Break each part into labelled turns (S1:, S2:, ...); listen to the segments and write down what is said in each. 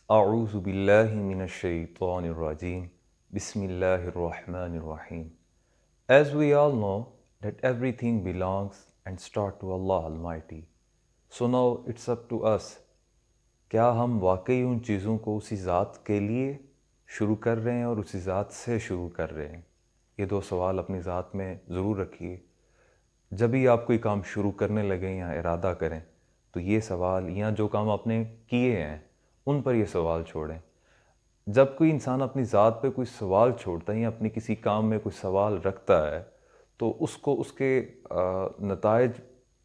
S1: اعوذ باللہ من الشیطان الرجیم بسم اللہ الرحمن الرحیم. As we all know that everything belongs and start to Allah Almighty. So now it's up to us. کیا ہم واقعی ان چیزوں کو اسی ذات کے لیے شروع کر رہے ہیں اور اسی ذات سے شروع کر رہے ہیں؟ یہ دو سوال اپنی ذات میں ضرور رکھیے. جب بھی آپ کوئی کام شروع کرنے لگیں یا ارادہ کریں تو یہ سوال یا جو کام آپ نے کیے ہیں ان پر یہ سوال چھوڑیں. جب کوئی انسان اپنی ذات پہ کوئی سوال چھوڑتا ہے یا اپنی کسی کام میں کوئی سوال رکھتا ہے تو اس کو اس کے نتائج،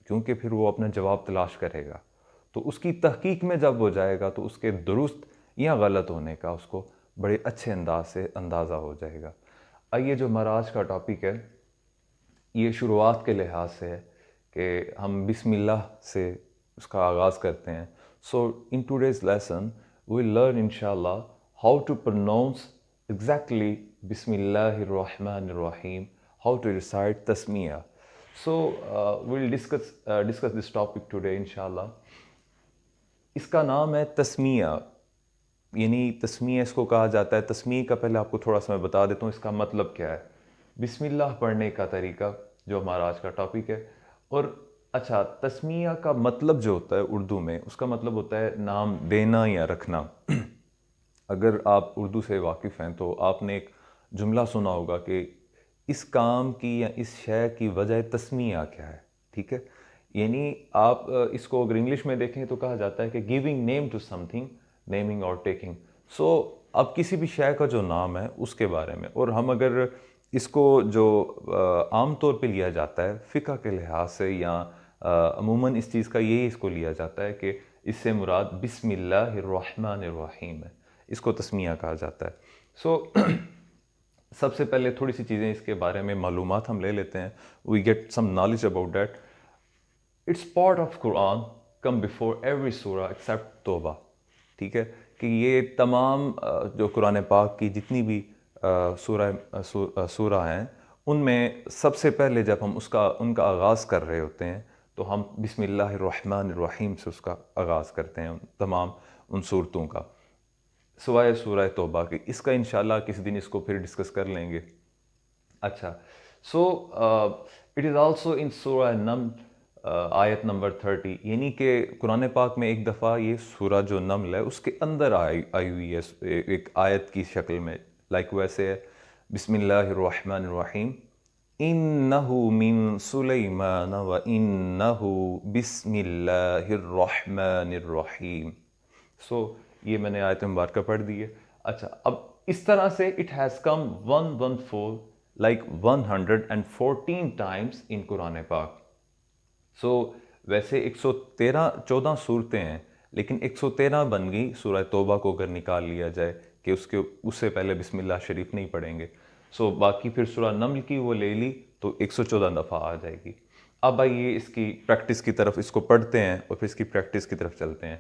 S1: کیونکہ پھر وہ اپنا جواب تلاش کرے گا، تو اس کی تحقیق میں جب وہ جائے گا تو اس کے درست یا غلط ہونے کا اس کو بڑے اچھے انداز سے اندازہ ہو جائے گا. آئیے جو ہمارا آج کا ٹاپک ہے یہ شروعات کے لحاظ سے ہے کہ ہم بسم اللہ سے اس کا آغاز کرتے ہیں. So in today's lesson we'll learn inshallah how to pronounce exactly Bismillah Rahman Rahim, how to recite Tasmiyah. So we'll discuss this topic today inshallah. اس کا نام ہے تسمیہ، یعنی تسمیہ اس کو کہا جاتا ہے. تسمیہ کا پہلے آپ کو تھوڑا سا میں بتا دیتا ہوں اس کا مطلب کیا ہے. بسم اللہ پڑھنے کا طریقہ جو ہمارا آج کا ٹاپک ہے. اور اچھا، تسمیہ کا مطلب جو ہوتا ہے اردو میں، اس کا مطلب ہوتا ہے نام دینا یا رکھنا. اگر آپ اردو سے واقف ہیں تو آپ نے ایک جملہ سنا ہوگا کہ اس کام کی یا اس شے کی وجہ تسمیہ کیا ہے. ٹھیک ہے، یعنی آپ اس کو اگر انگلش میں دیکھیں تو کہا جاتا ہے کہ giving name to something, naming اور ٹیکنگ. سو اب کسی بھی شے کا جو نام ہے اس کے بارے میں، اور ہم اگر اس کو جو عام طور پہ لیا جاتا ہے فقہ کے لحاظ سے یا عموماً اس چیز کا یہی اس کو لیا جاتا ہے کہ اس سے مراد بسم اللہ الرحمن الرحیم ہے، اس کو تسمیہ کہا جاتا ہے. سو سب سے پہلے تھوڑی سی چیزیں اس کے بارے میں معلومات ہم لے لیتے ہیں. We get some knowledge about that. It's part of Quran come before every سورہ ایکسیپٹ توبہ. ٹھیک ہے، کہ یہ تمام جو قرآن پاک کی جتنی بھی سورہ ہیں ان میں سب سے پہلے جب ہم ان کا آغاز کر رہے ہوتے ہیں تو ہم بسم اللہ الرحمن الرحیم سے اس کا آغاز کرتے ہیں تمام ان صورتوں کا، سوائے سورہ توبہ کی. اس کا انشاءاللہ کسی دن اس کو پھر ڈسکس کر لیں گے. اچھا، so it is also in سورہ نمل آیت نمبر 30، یعنی کہ قرآن پاک میں ایک دفعہ یہ سورہ جو نمل ہے اس کے اندر آئی ہوئی ہے ایک آیت کی شکل میں. لائک ویسے ہے بسم اللہ الرحمن الرحیم انہ من سلیمان و انہ بسم اللہ الرحمن الرحیم. سو یہ میں نے آیت مبارکہ پڑھ دی ہے. اچھا، اب اس طرح سے it has come 114 like 114 times in قرآن پاک. سو ویسے 114 صورتیں ہیں لیکن 113 بن گئی سورہ توبہ کو اگر نکال لیا جائے کہ اس سے پہلے بسم اللہ شریف نہیں پڑھیں گے. سو باقی پھر سورہ نمل کی وہ لے لی تو 114 دفعہ آ جائے گی. اب آئیے اس کی پریکٹس کی طرف، اس کو پڑھتے ہیں اور پھر اس کی پریکٹس کی طرف چلتے ہیں.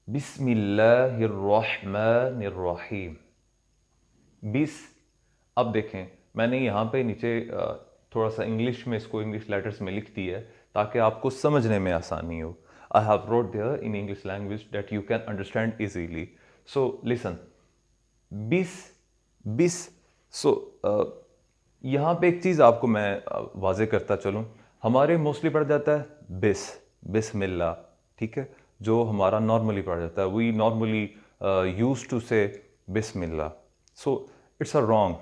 S1: بسم اللہ الرحمن الرحیم. اب دیکھیں میں نے یہاں پہ نیچے تھوڑا سا انگلش میں اس کو انگلش لیٹرز میں لکھ دی ہے تاکہ آپ کو سمجھنے میں آسانی ہو. I have wrote there in English language that you can understand easily. So listen. So یہاں پہ ایک چیز آپ کو میں واضح کرتا چلوں. ہمارے موسٹلی پڑھ جاتا ہے بسم اللہ، ٹھیک ہے، جو ہمارا نارملی پڑھ جاتا ہے. وی نارملی یوز ٹو سے بسم اللہ. So it's a wrong.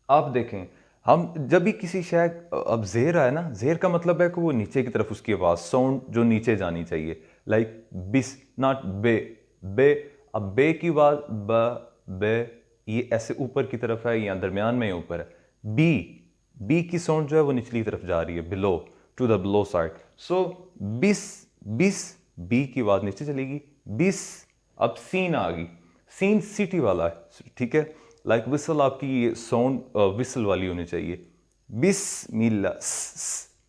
S1: آپ دیکھیں ہم جب بھی کسی شے، اب زیر آئے نا، زیر کا مطلب ہے کہ وہ نیچے کی طرف اس کی آواز ساؤنڈ جو نیچے جانی چاہیے، لائک بس ناٹ بے. اب بے کی آواز بے یہ ایسے اوپر کی طرف ہے یا درمیان میں اوپر ہے. بی کی ساؤنڈ جو ہے وہ نچلی طرف جا رہی ہے، بلو ٹو دا بلو سائڈ. سو بس بی کی آواز نیچے چلے گی. بس. اب سین آ گئی، سین سٹی والا ہے، ٹھیک ہے، لائک وسل آپ کی ساؤنڈ وسل والی ہونی چاہیے. بسم اللہ.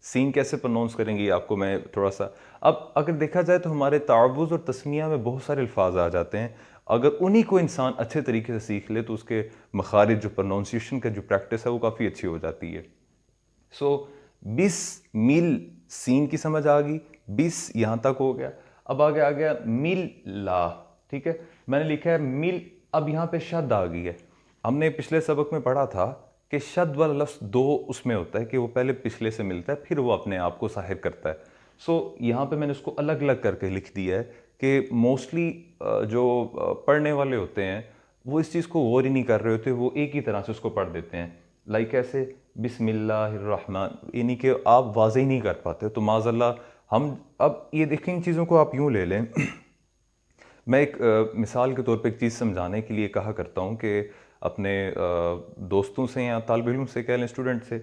S1: سین کیسے پروناؤنس کریں گے آپ کو میں تھوڑا سا، اب اگر دیکھا جائے تو ہمارے تعوذ اور تسمیہ میں بہت سارے الفاظ آ جاتے ہیں. اگر انہی کو انسان اچھے طریقے سے سیکھ لے تو اس کے مخارج جو پروناؤنسیشن کا جو پریکٹس ہے وہ کافی اچھی ہو جاتی ہے. سو بسمل، سین کی سمجھ آ گئی، بس یہاں تک ہو گیا. اب آگے آ گیا مل لا. ٹھیک ہے. میں نے لکھا ہے مل. اب یہاں پہ شد آ گئی ہے. ہم نے پچھلے سبق میں پڑھا تھا کہ شد والا لفظ دو اس میں ہوتا ہے کہ وہ پہلے پچھلے سے ملتا ہے پھر وہ اپنے آپ کو ظاہر کرتا ہے. سو یہاں پہ میں نے اس کو الگ الگ کر کے لکھ دیا ہے کہ موسٹلی جو پڑھنے والے ہوتے ہیں وہ اس چیز کو غور ہی نہیں کر رہے ہوتے, وہ ایک ہی طرح سے اس کو پڑھ دیتے ہیں. لائک ایسے بسم اللہ الرحمن, یعنی کہ آپ واضح ہی نہیں کر پاتے. تو معاذ اللہ ہم اب یہ دیکھیں ان چیزوں کو آپ یوں لے لیں. میں ایک مثال کے طور پہ ایک چیز سمجھانے کے لیے کہا کرتا ہوں کہ اپنے دوستوں سے یا طالب علم سے کہہ لیں, اسٹوڈنٹ سے,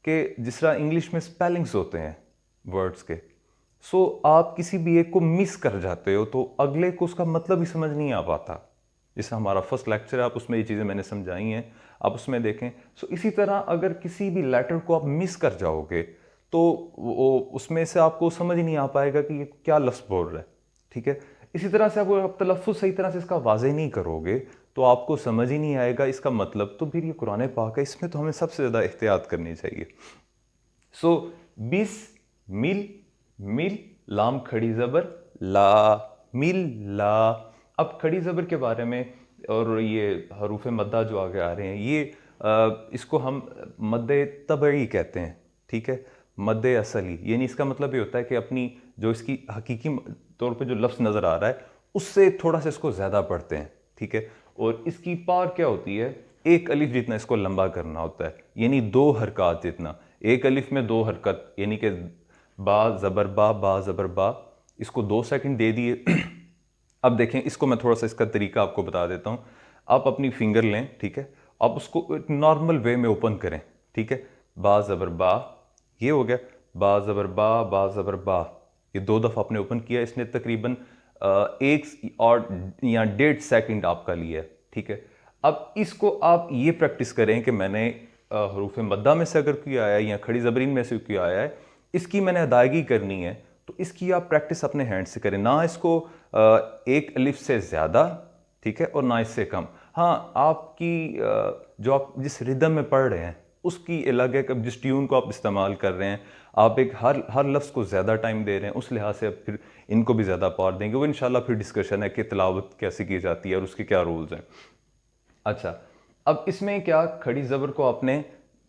S1: کہ جس طرح انگلش میں اسپیلنگس ہوتے ہیں ورڈز کے, سو آپ کسی بھی ایک کو مس کر جاتے ہو تو اگلے کو اس کا مطلب ہی سمجھ نہیں آ پاتا. جیسے ہمارا فرسٹ لیکچر ہے, آپ اس میں یہ چیزیں میں نے سمجھائی ہیں, آپ اس میں دیکھیں. سو اسی طرح اگر کسی بھی لیٹر کو آپ مس کر جاؤ گے تو وہ اس میں سے آپ کو سمجھ نہیں آ پائے گا کہ یہ کیا لفظ بول رہا ہے. ٹھیک ہے. اسی طرح سے آپ تلفظ صحیح طرح سے اس کا واضح نہیں کرو گے تو آپ کو سمجھ ہی نہیں آئے گا اس کا مطلب. تو پھر یہ قرآن پاک ہے, اس میں تو ہمیں سب سے زیادہ احتیاط کرنی چاہیے. سو بس مل, مل, لام کھڑی زبر لا, مل لا. اب کھڑی زبر کے بارے میں اور یہ حروف مدہ جو آگے آ رہے ہیں, یہ اس کو ہم مد طبعی کہتے ہیں. ٹھیک ہے. مد اصلی, یعنی اس کا مطلب یہ ہوتا ہے کہ اپنی جو اس کی حقیقی طور پہ جو لفظ نظر آ رہا ہے اس سے تھوڑا سا اس کو زیادہ پڑھتے ہیں. ٹھیک ہے. اور اس کی پار کیا ہوتی ہے, ایک الف جتنا اس کو لمبا کرنا ہوتا ہے, یعنی 2 حرکات جتنا. ایک الف میں 2 حرکت, یعنی کہ با زبر با, با زبر با, اس کو 2 سیکنڈ دے دیے. اب دیکھیں اس کو میں تھوڑا سا اس کا طریقہ آپ کو بتا دیتا ہوں. آپ اپنی فنگر لیں, ٹھیک ہے, آپ اس کو ایک نارمل وے میں اوپن کریں. ٹھیک ہے. با زبر با, یہ ہو گیا. با زبر با, با زبر با, یہ 2 دفعہ آپ نے اوپن کیا. اس نے تقریباً 1 اور یا 1.5 سیکنڈ آپ کا لیا ہے. ٹھیک ہے. اب اس کو آپ یہ پریکٹس کریں کہ میں نے حروف مدہ میں سے اگر کوئی آیا ہے یا کھڑی زبرین میں سے کوئی آیا ہے, اس کی میں نے ادائیگی کرنی ہے, تو اس کی آپ پریکٹس اپنے ہینڈ سے کریں, نہ اس کو ایک الف سے زیادہ, ٹھیک ہے, اور نہ اس سے کم. ہاں آپ کی جو آپ جس ردم میں پڑھ رہے ہیں اس کی الگ ہے کہ جس ٹیون کو آپ استعمال کر رہے ہیں, آپ ایک ہر لفظ کو زیادہ ٹائم دے رہے ہیں, اس لحاظ سے پھر ان کو بھی زیادہ پاور دیں گے. وہ انشاءاللہ پھر ڈسکشن ہے کہ تلاوت کیسے کی جاتی ہے اور اس کے کیا رولز ہیں. اچھا, اب اس میں کیا کھڑی زبر کو آپ نے,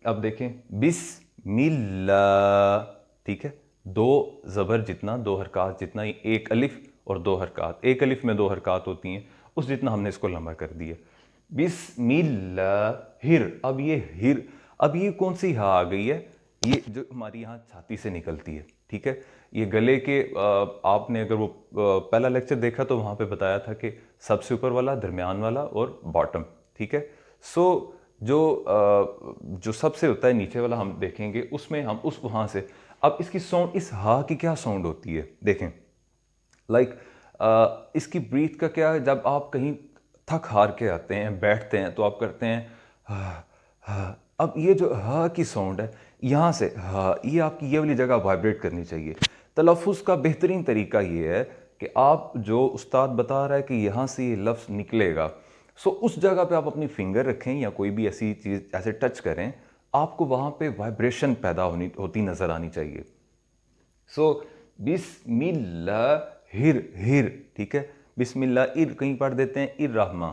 S1: اب دیکھیں بسم اللہ, ٹھیک ہے, 2 زبر جتنا, 2 حرکات جتنا, ایک الف اور 2 حرکات, ایک الف میں 2 حرکات ہوتی ہیں, اس جتنا ہم نے اس کو لمبا کر دیا. بسم اللہ ہر. اب یہ ہر, اب یہ کون سی ہا آ گئی ہے, یہ جو ہماری یہاں چھاتی سے نکلتی ہے. ٹھیک ہے. یہ گلے کے آپ نے اگر وہ پہلا لیکچر دیکھا تو وہاں پہ بتایا تھا کہ سب سے اوپر والا, درمیان والا اور باٹم. ٹھیک ہے. سو جو سب سے ہوتا ہے نیچے والا ہم دیکھیں گے, اس میں ہم اس وہاں سے اب اس کی ساؤنڈ, اس ہا کی کیا ساؤنڈ ہوتی ہے دیکھیں. لائک اس کی بریتھ کا کیا ہے, جب آپ کہیں تھک ہار کے آتے ہیں, بیٹھتے ہیں, تو آپ کرتے ہیں اب یہ جو ہا کی ساؤنڈ ہے یہاں سے ہا, یہ آپ کی یہ والی جگہ وائبریٹ کرنی چاہیے. تلفظ کا بہترین طریقہ یہ ہے کہ آپ جو استاد بتا رہا ہے کہ یہاں سے یہ لفظ نکلے گا, سو اس جگہ پہ آپ اپنی فنگر رکھیں یا کوئی بھی ایسی چیز ایسے ٹچ کریں, آپ کو وہاں پہ وائبریشن پیدا ہوتی نظر آنی چاہیے. سو بسم اللہ ہر, ہر, ٹھیک ہے. بسم اللہ ار کہیں پڑھ دیتے ہیں الرحمٰ,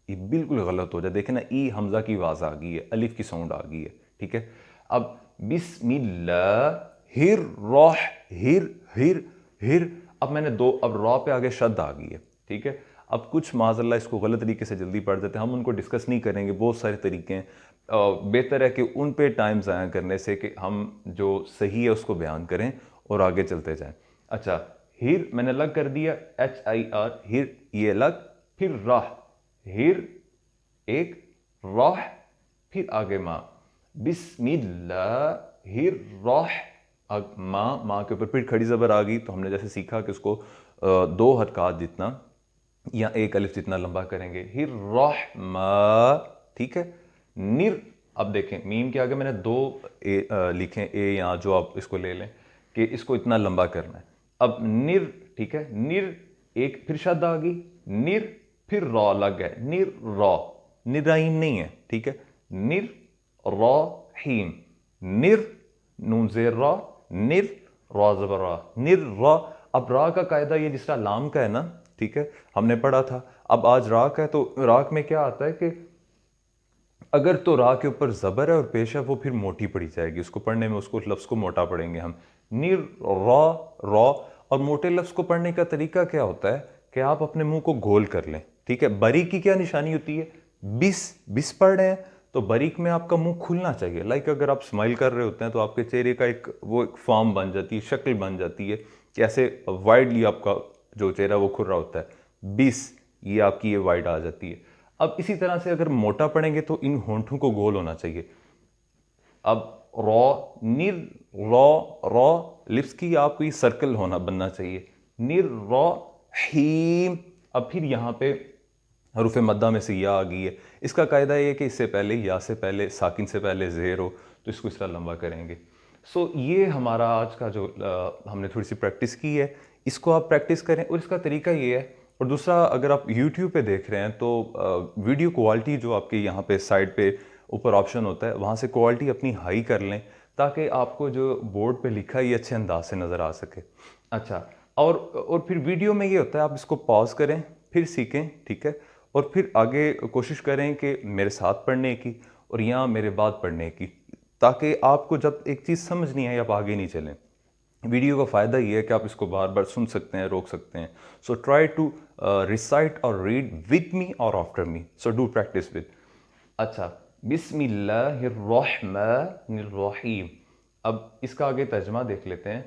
S1: یہ بالکل غلط ہو جائے. دیکھیں نا, ای حمزہ کی آواز آ گئی ہے, الف کی ساؤنڈ آ گئی ہے. ٹھیک ہے. اب بسم اللہ ہر راہ, ہر, ہر, ہر. اب میں نے 2, اب را پہ آگے شد آ گئی ہے. ٹھیک ہے. اب کچھ معاذ اللہ اس کو غلط طریقے سے جلدی پڑھ دیتے ہیں, ہم ان کو ڈسکس نہیں کریں گے, بہت سارے طریقے ہیں. بہتر ہے کہ ان پہ ٹائم ضائع کرنے سے کہ ہم جو صحیح ہے اس کو بیان کریں اور آگے چلتے جائیں. اچھا, ہر میں نے الگ کر دیا, HIR, ہر یہ الگ, پھر راہ, ہر ایک, راہ, پھر آگے ماں. بسم اللہ ہر راہ, ماں کے اوپر پھر کھڑی زبر آ گئی, تو ہم نے جیسے سیکھا کہ اس کو 2 حرکات جتنا یا ایک الف جتنا لمبا کریں گے. ہر راہ, ٹھیک ہے. نر, اب دیکھیں میم کے آگے میں نے 2 لکھیں, اے یا جو آپ اس کو لے لیں کہ اس کو اتنا لمبا کرنا ہے. اب نر, ٹھیک ہے, نر ایک, پھر شد آ گئی, نر, پھر را لگ گئے, نر را, نرائیم نہیں ہے. ٹھیک ہے. نر راہیم, نر نون زیر را, نر را زبر را, نر را. اب را کا قاعدہ یہ جس طرح لام کا ہے نا, ٹھیک ہے, ہم نے پڑھا تھا. اب آج راک ہے, تو راک میں کیا آتا ہے کہ اگر تو را کے اوپر زبر ہے اور پیش ہے وہ پھر موٹی پڑی جائے گی, اس کو پڑھنے میں اس کو لفظ کو موٹا پڑھیں گے ہم. نیر را را. اور موٹے لفظ کو پڑھنے کا طریقہ کیا ہوتا ہے کہ آپ اپنے منہ کو گول کر لیں, ٹھیک ہے. باریک کی کیا نشانی ہوتی ہے, بس پڑھ رہے ہیں تو باریک میں آپ کا منہ کھلنا چاہیے. لائک اگر آپ اسمائل کر رہے ہوتے ہیں تو آپ کے چہرے کا ایک فارم بن جاتی ہے, شکل بن جاتی ہے کہ ایسے وائڈلی آپ کا جو چہرہ وہ کھل رہا ہوتا ہے. یہ آپ کی یہ وائڈ آ جاتی ہے. اب اسی طرح سے اگر موٹا پڑھیں گے تو ان ہونٹوں کو گول ہونا چاہیے. اب نیر را لپس کی آپ کو یہ سرکل بننا چاہیے. نیر را حیم. اب پھر یہاں پہ حروف مدہ میں سے یا آ گئی ہے. اس کا قاعدہ یہ ہے کہ اس سے پہلے یا سے پہلے ساکن سے پہلے زیر ہو تو اس کو اس طرح لمبا کریں گے. سو یہ ہمارا آج کا جو ہم نے تھوڑی سی پریکٹس کی ہے, اس کو آپ پریکٹس کریں. اور اس کا طریقہ یہ ہے, اور دوسرا اگر آپ یوٹیوب پہ دیکھ رہے ہیں تو ویڈیو کوالٹی جو آپ کے یہاں پہ سائڈ پہ اوپر آپشن ہوتا ہے وہاں سے کوالٹی اپنی ہائی کر لیں تاکہ آپ کو جو بورڈ پہ لکھا ہے یہ اچھے انداز سے نظر آ سکے. اچھا, اور پھر ویڈیو میں یہ ہوتا ہے آپ اس کو پاز کریں, پھر سیکھیں, ٹھیک ہے, اور پھر آگے کوشش کریں کہ میرے ساتھ پڑھنے کی اور یہاں میرے بعد پڑھنے کی, تاکہ آپ کو جب ایک چیز سمجھ نہیں آئے آپ آگے نہیں چلیں. ویڈیو کا فائدہ یہ ہے کہ آپ اس کو بار بار سن سکتے ہیں, روک سکتے ہیں. سو ٹرائی ٹو ریسائٹ اور ریڈ ود می اور after me. So do practice with. اچھا, بسم اللہ الرحمن الرحیم. اب اس کا آگے ترجمہ دیکھ لیتے ہیں.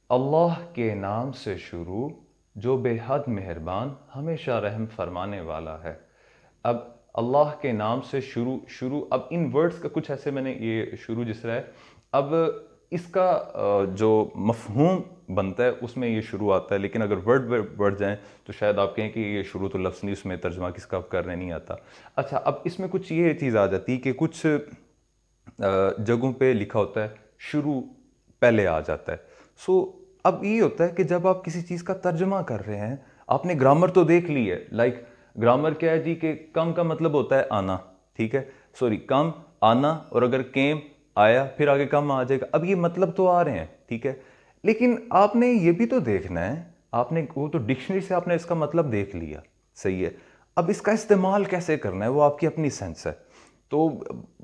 S1: اللہ کے نام سے شروع جو بے حد مہربان ہمیشہ رحم فرمانے والا ہے. اب اللہ کے نام سے شروع اب ان ورڈز کا کچھ ایسے میں نے یہ شروع جس طرح ہے, اب اس کا جو مفہوم بنتا ہے اس میں یہ شروع آتا ہے, لیکن اگر ورڈ بڑھ جائیں تو شاید آپ کہیں کہ یہ شروع تو لفظ نہیں, اس میں ترجمہ کس کا کرنے نہیں آتا. اچھا, اب اس میں کچھ یہ چیز آ جاتی کہ کچھ جگہوں پہ لکھا ہوتا ہے شروع پہلے آ جاتا ہے. سو اب یہ ہوتا ہے کہ جب آپ کسی چیز کا ترجمہ کر رہے ہیں, آپ نے گرامر تو دیکھ لی ہے. لائک گرامر کیا ہے جی کہ کم کا مطلب ہوتا ہے آنا, ٹھیک ہے, کم آنا, اور اگر کیم آیا پھر آگے کم آ جائے گا. اب یہ مطلب تو آ رہے ہیں, ٹھیک ہے, لیکن آپ نے یہ بھی تو دیکھنا ہے, آپ نے وہ تو ڈکشنری سے آپ نے اس کا مطلب دیکھ لیا, صحیح ہے. اب اس کا استعمال کیسے کرنا ہے وہ آپ کی اپنی سینس ہے. تو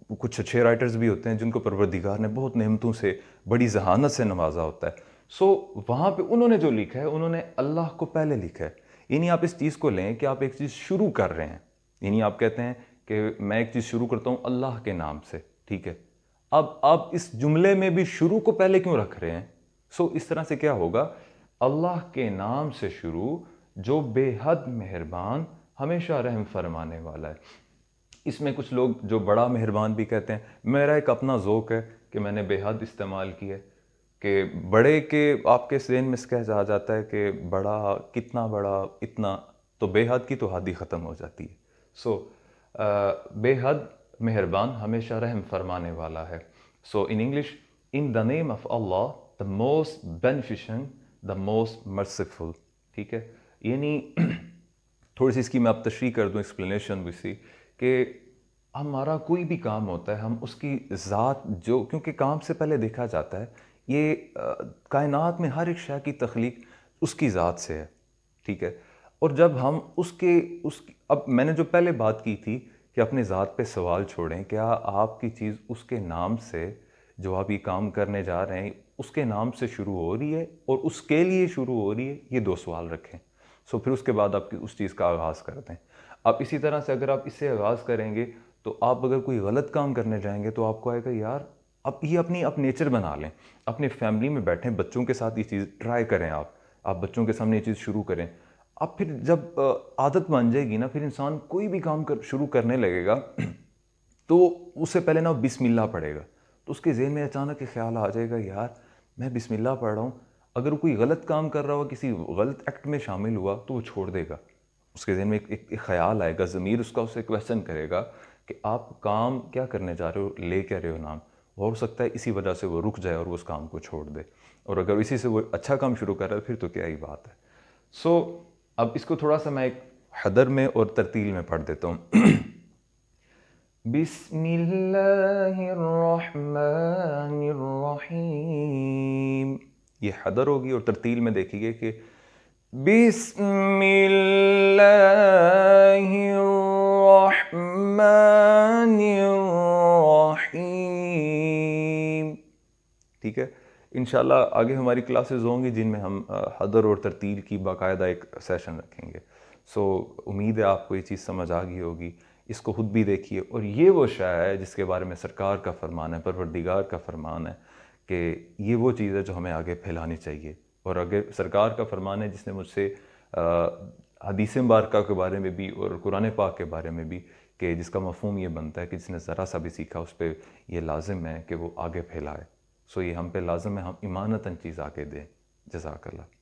S1: کچھ اچھے رائٹرز بھی ہوتے ہیں جن کو پروردگار نے بہت نعمتوں سے بڑی ذہانت سے نوازا ہوتا ہے. سو وہاں پہ انہوں نے جو لکھا ہے انہوں نے اللہ کو پہلے لکھا ہے. یعنی آپ اس چیز کو لیں کہ آپ ایک چیز شروع کر رہے ہیں, یعنی آپ کہتے ہیں کہ میں ایک چیز شروع کرتا ہوں اللہ کے نام سے, ٹھیک ہے. اب آپ اس جملے میں بھی شروع کو پہلے کیوں رکھ رہے ہیں؟ اس طرح سے کیا ہوگا, اللہ کے نام سے شروع جو بے حد مہربان ہمیشہ رحم فرمانے والا ہے. اس میں کچھ لوگ جو بڑا مہربان بھی کہتے ہیں, میرا ایک اپنا ذوق ہے کہ میں نے بے حد استعمال کیا کہ بڑے کے آپ کے ذہن میں کہا جاتا ہے کہ بڑا کتنا بڑا اتنا, تو بے حد کی تو حد ہی ختم ہو جاتی ہے. بے حد مہربان ہمیشہ رحم فرمانے والا ہے. In English, in the name of Allah the most beneficent the most merciful, ٹھیک ہے. یعنی تھوڑی سی اس کی میں اب تشریح کر دوں, ایکسپلینیشن بھی سی, کہ ہمارا کوئی بھی کام ہوتا ہے ہم اس کی ذات جو, کیونکہ کام سے پہلے دیکھا جاتا ہے یہ کائنات میں ہر ایک شے کی تخلیق اس کی ذات سے ہے, ٹھیک ہے. اور جب ہم اب میں نے جو پہلے بات کی تھی کہ اپنے ذات پہ سوال چھوڑیں, کیا آپ کی چیز اس کے نام سے جو آپ یہ کام کرنے جا رہے ہیں اس کے نام سے شروع ہو رہی ہے اور اس کے لیے شروع ہو رہی ہے؟ یہ 2 سوال رکھیں. پھر اس کے بعد آپ اس چیز کا آغاز کرتے ہیں. اب اسی طرح سے اگر آپ اس سے آغاز کریں گے تو آپ اگر کوئی غلط کام کرنے جائیں گے تو آپ کو آئے گا یار اب یہ اپنی نیچر بنا لیں, اپنے فیملی میں بیٹھیں, بچوں کے ساتھ یہ چیز ٹرائی کریں, آپ بچوں کے سامنے یہ چیز شروع کریں. اب پھر جب عادت بن جائے گی نا, پھر انسان کوئی بھی کام شروع کرنے لگے گا تو اس سے پہلے نا بسم اللہ پڑھے گا, تو اس کے ذہن میں اچانک ایک خیال آ جائے گا یار میں بسم اللہ پڑھ رہا ہوں, اگر کوئی غلط کام کر رہا ہوا, کسی غلط ایکٹ میں شامل ہوا تو وہ چھوڑ دے گا. اس کے ذہن میں ایک خیال آئے گا, ضمیر اس کا اسے کویسچن کرے گا کہ آپ کام کیا کرنے جا رہے ہو, لے کیا رہے ہو نام. ہو سکتا ہے اسی وجہ سے وہ رک جائے اور وہ اس کام کو چھوڑ دے, اور اگر اسی سے وہ اچھا کام شروع کر رہا ہے پھر تو کیا ہی بات ہے. اب اس کو تھوڑا سا میں ایک حدر میں اور ترتیل میں پڑھ دیتا ہوں. بسم اللہ الرحمن الرحیم, یہ حدر ہوگی, اور ترتیل میں دیکھیے کہ بسم اللہ الرحمن الرحیم. ٹھیک ہے. انشاءاللہ آگے ہماری کلاسز ہوں گی جن میں ہم حدر اور ترتیل کی باقاعدہ ایک سیشن رکھیں گے. سو امید ہے آپ کو یہ چیز سمجھ آ گئی ہوگی. اس کو خود بھی دیکھیے. اور یہ وہ شے ہے جس کے بارے میں سرکار کا فرمان ہے, پروردگار کا فرمان ہے کہ یہ وہ چیز ہے جو ہمیں آگے پھیلانی چاہیے. اور اگر سرکار کا فرمان ہے جس نے مجھ سے حدیث مبارکہ کے بارے میں بھی اور قرآن پاک کے بارے میں بھی, کہ جس کا مفہوم یہ بنتا ہے کہ جس نے ذرا سا بھی سیکھا اس پہ یہ لازم ہے کہ وہ آگے پھیلائے. سو یہ ہم پہ لازم ہے ہم ایمانتاً چیز آگے دیں. جزاک اللہ.